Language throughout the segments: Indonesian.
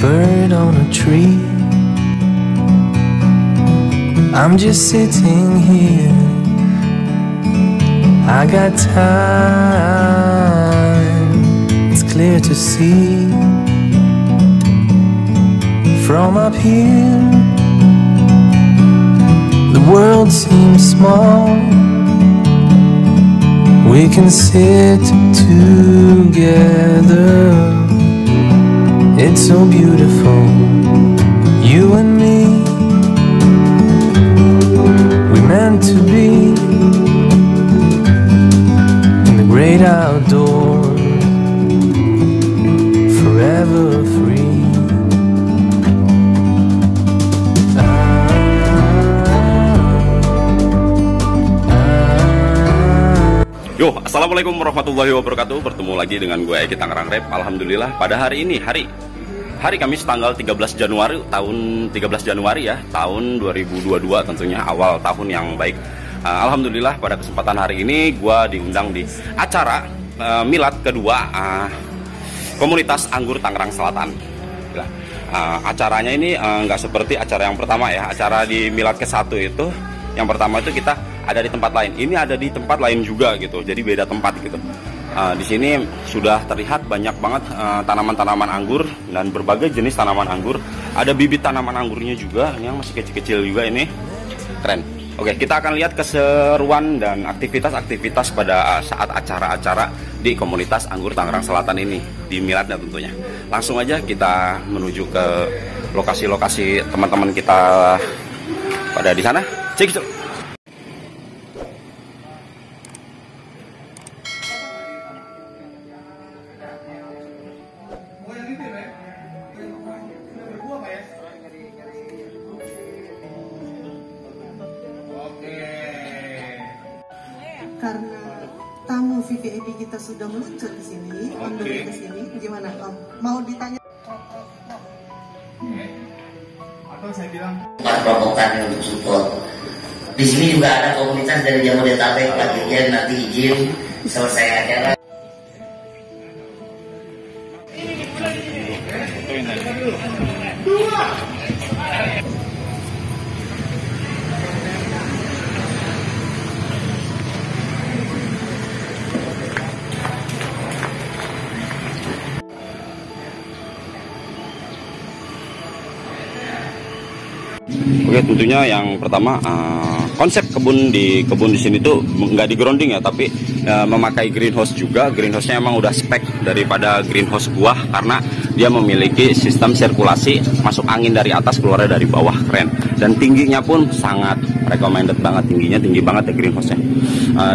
bird on a tree. I'm just sitting here, I got time, it's clear to see. From up here, the world seems small. We can sit together, it's so beautiful, you and me. We meant to be in the great outdoors, forever free. Yo, assalamualaikum warahmatullahi wabarakatuh. Bertemu lagi dengan gue Eki Tangerang Rap. Alhamdulillah pada hari ini hari Kamis tanggal 13 Januari tahun 2022 tentunya, awal tahun yang baik. Alhamdulillah pada kesempatan hari ini gue diundang di acara milad kedua komunitas anggur Tangerang Selatan. Acaranya ini nggak seperti acara yang pertama ya. Acara di milad ke-1 itu, yang pertama itu kita ada di tempat lain, ini ada di tempat lain juga gitu, jadi beda tempat gitu. Di sini sudah terlihat banyak banget tanaman-tanaman anggur dan berbagai jenis tanaman anggur. Ada bibit tanaman anggurnya juga, yang masih kecil-kecil juga, ini keren. Oke, kita akan lihat keseruan dan aktivitas-aktivitas pada saat acara-acara di komunitas anggur Tangerang Selatan ini, di miladnya tentunya. Langsung aja kita menuju ke lokasi-lokasi teman-teman kita pada di sana. Cek itu. Karena tamu VVIP kita sudah meluncur ke sini, ke sini, gimana Om? Mau ditanya? Atau saya bilang provokan untuk support. Di sini juga ada komunitas dari Jabodetabek, Pak Dirjen nanti izin selesai acara. Oke, tentunya yang pertama konsep kebun di sini tuh nggak di grounding ya, tapi memakai greenhouse juga. Greenhouse-nya emang udah spek daripada greenhouse buah karena dia memiliki sistem sirkulasi, masuk angin dari atas keluarnya dari bawah, keren. Dan tingginya pun sangat recommended banget, tingginya tinggi banget ya greenhouse-nya.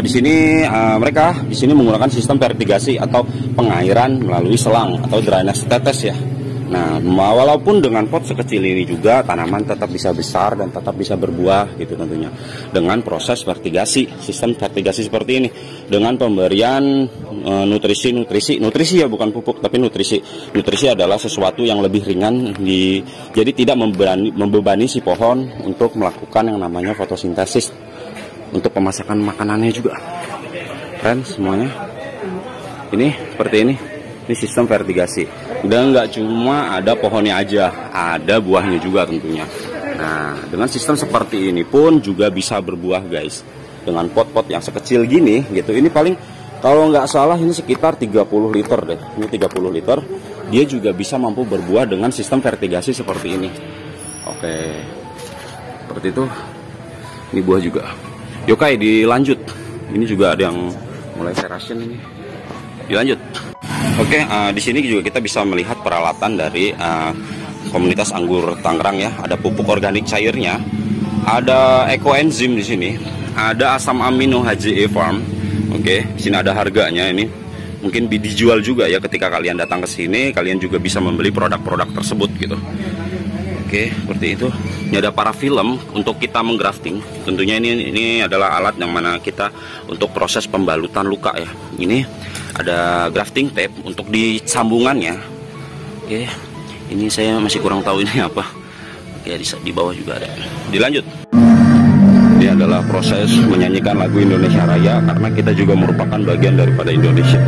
Di sini mereka di sini menggunakan sistem vertigasi atau pengairan melalui selang atau drainase tetes ya. Nah, walaupun dengan pot sekecil ini juga tanaman tetap bisa besar dan tetap bisa berbuah gitu tentunya, dengan proses vertigasi, sistem vertigasi seperti ini, dengan pemberian nutrisi ya, bukan pupuk tapi nutrisi adalah sesuatu yang lebih ringan, jadi tidak membebani si pohon untuk melakukan yang namanya fotosintesis untuk pemasakan makanannya juga. Keren semuanya ini seperti ini sistem vertigasi. Dan nggak cuma ada pohonnya aja, ada buahnya juga tentunya. Nah, dengan sistem seperti ini pun juga bisa berbuah guys. Dengan pot-pot yang sekecil gini gitu, ini paling kalau nggak salah ini sekitar 30 liter deh. Ini 30 liter, dia juga bisa mampu berbuah dengan sistem vertigasi seperti ini. Oke, seperti itu. Ini buah juga. Yokai, dilanjut. Ini juga ada yang mulai serration ini. Dilanjut. Oke, di sini juga kita bisa melihat peralatan dari komunitas anggur Tangerang ya. Ada pupuk organik cairnya, ada ekoenzim di sini, ada asam amino HJE Farm. Oke, di sini ada harganya ini. Mungkin dijual juga ya ketika kalian datang ke sini, kalian juga bisa membeli produk-produk tersebut gitu. Oke, seperti itu. Ini ada parafilm untuk kita menggrafting. Tentunya ini adalah alat yang mana kita untuk proses pembalutan luka ya. Ini ada grafting tape untuk disambungannya. Oke, ini saya masih kurang tahu ini apa. Oke, di bawah juga ada. Dilanjut. Ini adalah proses menyanyikan lagu Indonesia Raya karena kita juga merupakan bagian daripada Indonesia.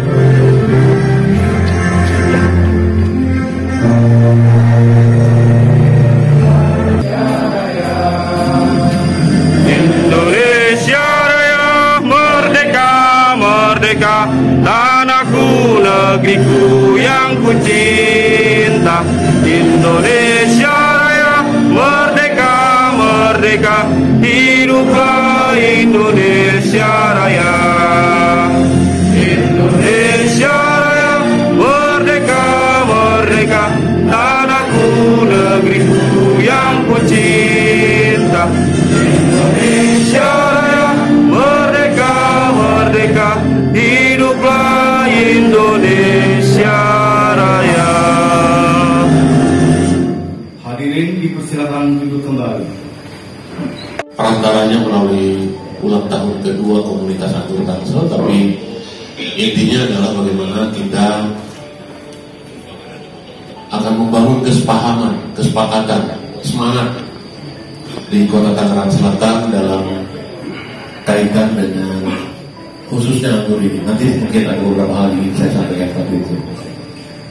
Indonesia Raya merdeka, merdeka, tanahku, negeriku yang ku cinta. Indonesia Raya merdeka, merdeka, hiduplah Indonesia Raya. Indonesia Raya merdeka, merdeka, tanahku, negeriku yang ku cinta. Indonesia Raya merdeka, merdeka, hiduplah Indonesia Raya. Hadirin dipersilakan duduk kembali. Perantaranya melalui ulang tahun kedua komunitas Anggur Tangsel, tapi intinya adalah bagaimana kita akan membangun kesepahaman, kesepakatan, semangat di Kota Tangerang Selatan dalam kaitan dengan khususnya anggur ini. Nanti mungkin ada beberapa hal yang saya sampaikan seperti itu.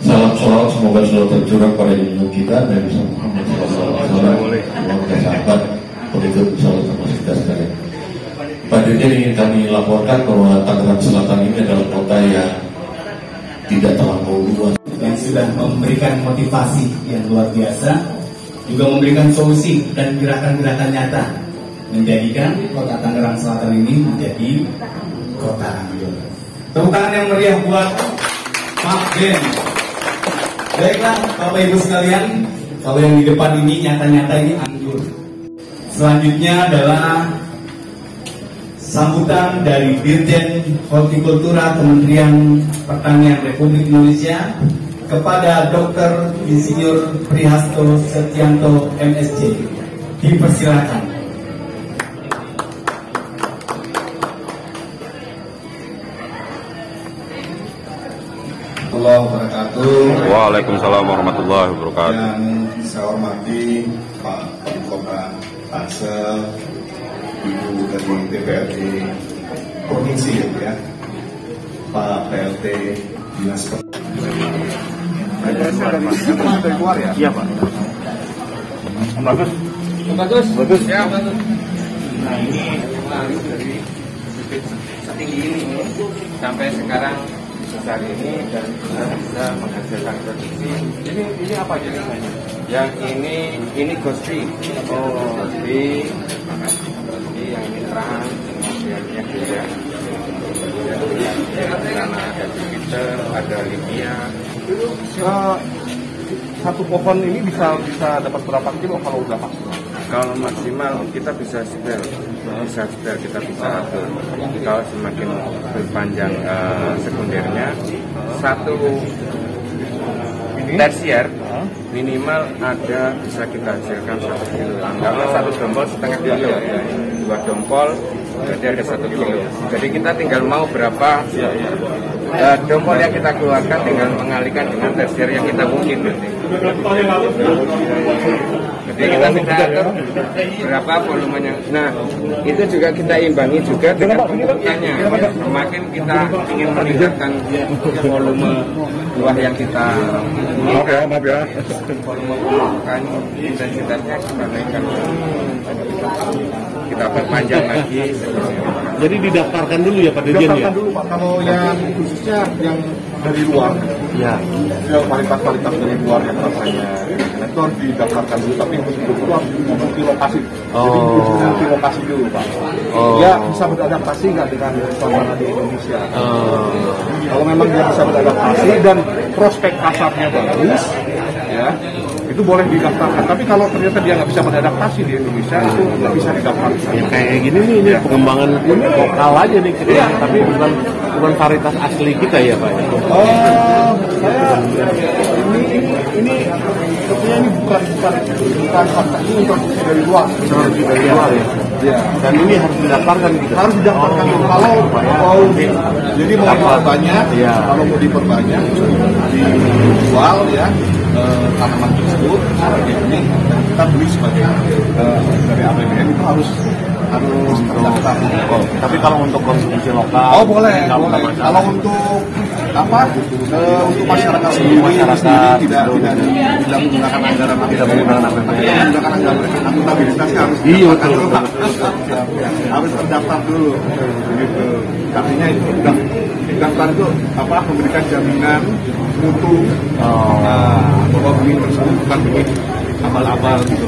Salam sholawat semoga selalu tercurah pada junjungan kita Nabi Muhammad SAW, keluarga sahabat, pengikut sahabat termasuk kita sekalian. Pada Dirjen ingin kami laporkan bahwa Tangerang Selatan ini adalah kota yang tidak terlampau luas, yang sudah memberikan motivasi yang luar biasa, juga memberikan solusi dan gerakan-gerakan nyata menjadikan Kota Tangerang Selatan ini menjadi kota anggur. Tepuk tangan yang meriah buat Pak Ben. Baiklah Bapak Ibu sekalian, kalau yang di depan ini nyata-nyata ini anggur. Selanjutnya adalah sambutan dari Dirjen Hortikultura Kementerian Pertanian Republik Indonesia kepada Dr. Insinyur Prihasto Setianto MSc. Dipersilakan. Assalamualaikum wabarakatuh. Waalaikumsalam warahmatullahi wabarakatuh. Yang saya hormati Pak Wali Kota Tangsel, Ibu dari DPRD Provinsi ya, Pak PLT Dinas Pertanian. Keluar ya? Iya Pak. Bagus. Bagus. Bagus. Ya. Nah ini dari setinggi ini sampai sekarang besar ini dan kita bisa menghasilkan produksi. Ini apa jenisnya? Yang ini ghosty. Oh, ghosty. Yang ini terang, yang beda. Karena ada Jupiter, ada Libya. Satu pohon ini bisa dapat berapa kilo kalau udah maksimal? Kalau maksimal kita bisa setel, kita bisa atur. Kalau semakin berpanjang sekundernya, satu tersier minimal ada bisa kita hasilkan 1 kilo. Kalau 1 dompol setengah kilo, 2 dompol berarti ada 1 kilo. Jadi kita tinggal mau berapa dompol yang kita keluarkan, tinggal mengalihkan dengan tersier yang kita mungkin. Jadi kita bisa atur berapa volumenya. Nah, itu juga kita imbangi juga dengan pemupukannya. Semakin kita ingin meningkatkan volume buah yang kita maaf ya. Volume pemupukan intensitasnya kita naikkan. Kita perpanjang lagi. Jadi didaftarkan dulu ya Pak Dirjen ya? Didaftarkan dulu Pak, kalau yang khususnya yang dari luar ya, kualitas dari luar yang rasanya itu harus didaftarkan dulu, tapi untuk itu harus memiliki lokasi. Jadi memiliki lokasi dulu Pak. Ya bisa beradaptasi nggak dengan suasana di Indonesia. Kalau memang dia bisa beradaptasi dan prospek pasarnya bagus, ya itu boleh didaftarkan. Tapi kalau ternyata dia nggak bisa beradaptasi di Indonesia, itu nggak bisa didaftarkan. Ya, kayak gini nih, ini pengembangan lokal aja nih, tapi bukan varietas asli kita ya Pak. Ini sepertinya ini bukan ini introduksi dari luar. Dari luar ya. Ya. Dan ini harus didaftarkan gitu. Harus didaftarkan dulu. Jadi mau diperbanyak, kalau mau diperbanyak dijual ya tanaman tersebut sebagai ini dan kita beli sebagai dari APBN itu harus terdaftar. Tapi kalau untuk konsumsi lokal, boleh. Kalau untuk untuk masyarakat sendiri tidak menggunakan anggaran akuntabilitasnya harus harus terdaftar dulu gitu. Artinya itu daftar itu memberikan jaminan mutu bahwa benih tersebut bukan benih abal-abal gitu.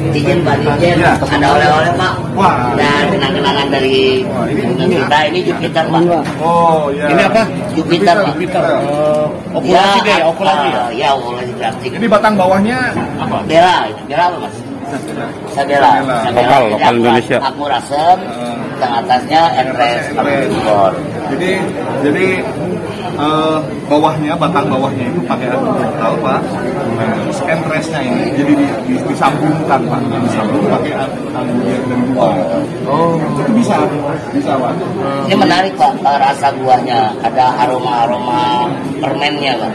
Izin Pak Dirjen, ada oleh-oleh Pak. Dan kenang-kenangan dari kita ini Jupiter Pak. Oh iya. Ini apa? Jupiter Pak. Okulasi deh, okulasi. Ya, okulasi plastik. Ini batang bawahnya apa? Bela apa Mas? Sabela. Lokal Indonesia. Aku rasem, yang atasnya Enres. Jadi bawahnya, batang bawahnya itu pakai digital Pak. Enresnya ini jadi disambungkan Pak, disambung pakai anggur dari buah. Oh, itu bisa Pak. Ini menarik Pak, rasa buahnya, ada aroma permennya Pak.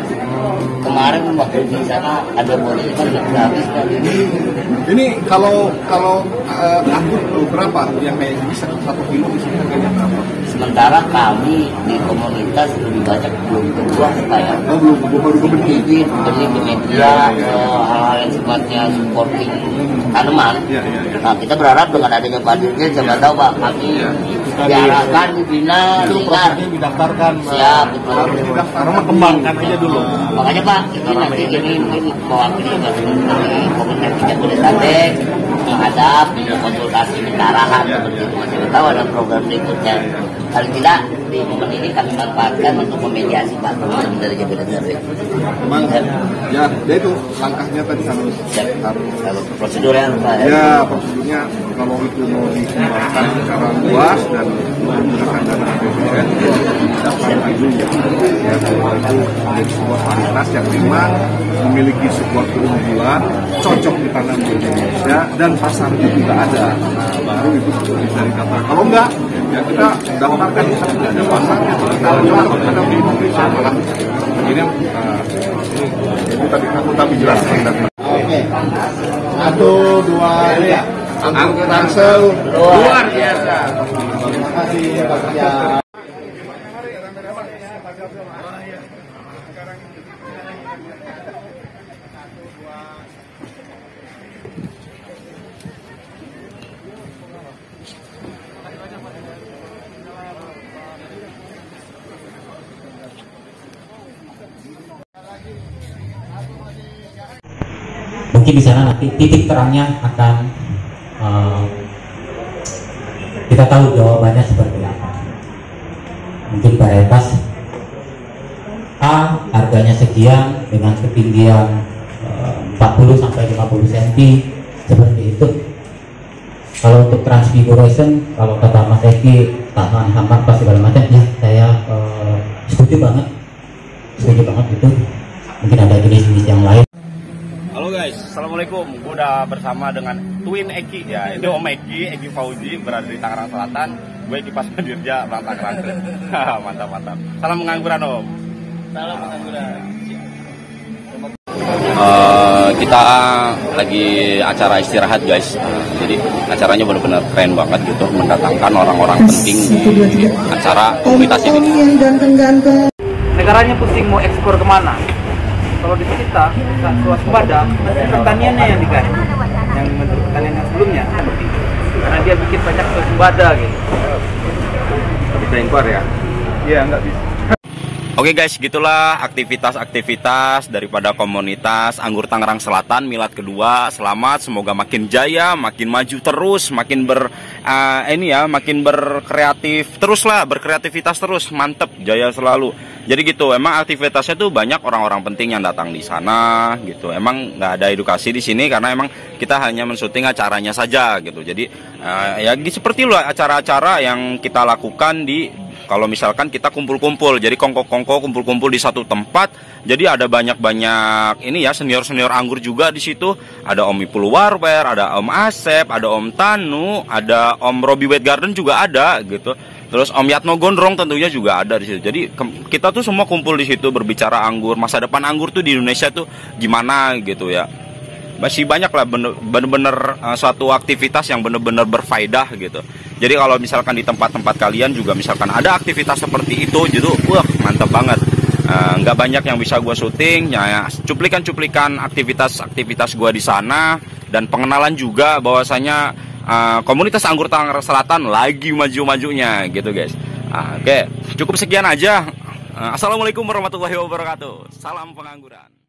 Kemarin waktu di sana ada buahnya kan nggak habis Pak. Ini kalau anggur berapa yang kayak gini 1 kilo di sini harganya berapa? Sementara kami di komunitas lebih banyak belum keluar kayak baru bibit, benih ke media, hal-hal yang sifatnya supporting tanaman. Nah kita berharap dengan adanya Pak Dirjen, siapa tahu Pak kami diarahkan, dibina, prosesnya didaftarkan. Siap, betul. Karena kembangkan aja dulu. Makanya Pak, ini nanti ini mewakili dari komunitas kita Bodetabek menghadap konsultasi minta arahan seperti itu. Masih tahu ada program berikutnya. Paling tidak di momen ini kami manfaatkan untuk memediasi Pak teman dari Jabodetabek. Memang ya itu langkahnya tadi harus prosedurnya Pak. Ya prosedurnya kalau itu mau dikembangkan secara luas dan menggunakan dana APBN dapat maju ya itu menjadi sebuah varietas yang memang memiliki sebuah keunggulan cocok ditanam di Indonesia dan pasarnya juga ada. Nah, baru itu bisa dikatakan. Kalau enggak ya kita daftarkan di sana ada pasarnya. Kalau tanam di Indonesia malah ini itu tadi aku jelaskan. Oke. 1, 2, 3. Anggur Ransel Luar biasa. Terima kasih Pak Kerja. Mungkin di sana nanti titik terangnya akan kita tahu jawabannya seperti apa. Mungkin varietas A harganya sekian dengan ketinggian 40 sampai 50 cm seperti itu. Kalau untuk transfiguration, kalau kata Mas Eki tahan hama apa segala macam, ya saya setuju banget itu. Mungkin ada jenis-jenis yang lain. Halo guys, assalamualaikum. Gue udah bersama dengan Twin Eki ya. Ini Om Eki Fauzi berada di Tangerang Selatan. Gue Eki Pas Dirja Tangerang. Mantap. Salam pengangguran Om. Salam pengangguran. Kita lagi acara istirahat guys. Jadi acaranya benar-benar keren banget gitu, mendatangkan orang-orang penting di acara komunitas ini. Negaranya pusing mau ekspor kemana? Kalau di kita swasembada, pertaniannya yang diganti, yang menteri pertanian yang sebelumnya seperti itu. Karena dia bikin pajak swasembada gitu. Bisa impor ya? Iya nggak bisa. Oke guys, gitulah aktivitas daripada komunitas Anggur Tangerang Selatan milad kedua. Selamat, semoga makin jaya, makin maju terus, makin makin berkreatif teruslah, berkreativitas terus, mantep, jaya selalu. Jadi gitu, emang aktivitasnya tuh banyak orang-orang penting yang datang di sana gitu. Emang nggak ada edukasi di sini karena emang kita hanya mensyuting acaranya saja gitu. Jadi ya seperti loh acara-acara yang kita lakukan kalau misalkan kita kumpul-kumpul, jadi kongko-kongko kumpul-kumpul di satu tempat, jadi ada banyak ini ya senior-senior anggur juga di situ. Ada Om Ipul Warwer, ada Om Asep, ada Om Tanu, ada Om Robi Wet Garden juga ada gitu. Terus Om Yatno Gondrong tentunya juga ada di situ. Jadi kita tuh semua kumpul di situ berbicara anggur, masa depan anggur tuh di Indonesia tuh gimana gitu ya. Masih banyak lah bener-bener suatu aktivitas yang bener-bener berfaedah gitu. Jadi kalau misalkan di tempat-tempat kalian juga misalkan ada aktivitas seperti itu gitu, wah mantap banget. Nggak banyak yang bisa gue syuting, ya cuplikan-cuplikan aktivitas gue di sana, dan pengenalan juga bahwasanya komunitas anggur Tangerang Selatan lagi maju-majunya gitu guys. Oke, cukup sekian aja. Assalamualaikum warahmatullahi wabarakatuh. Salam pengangguran.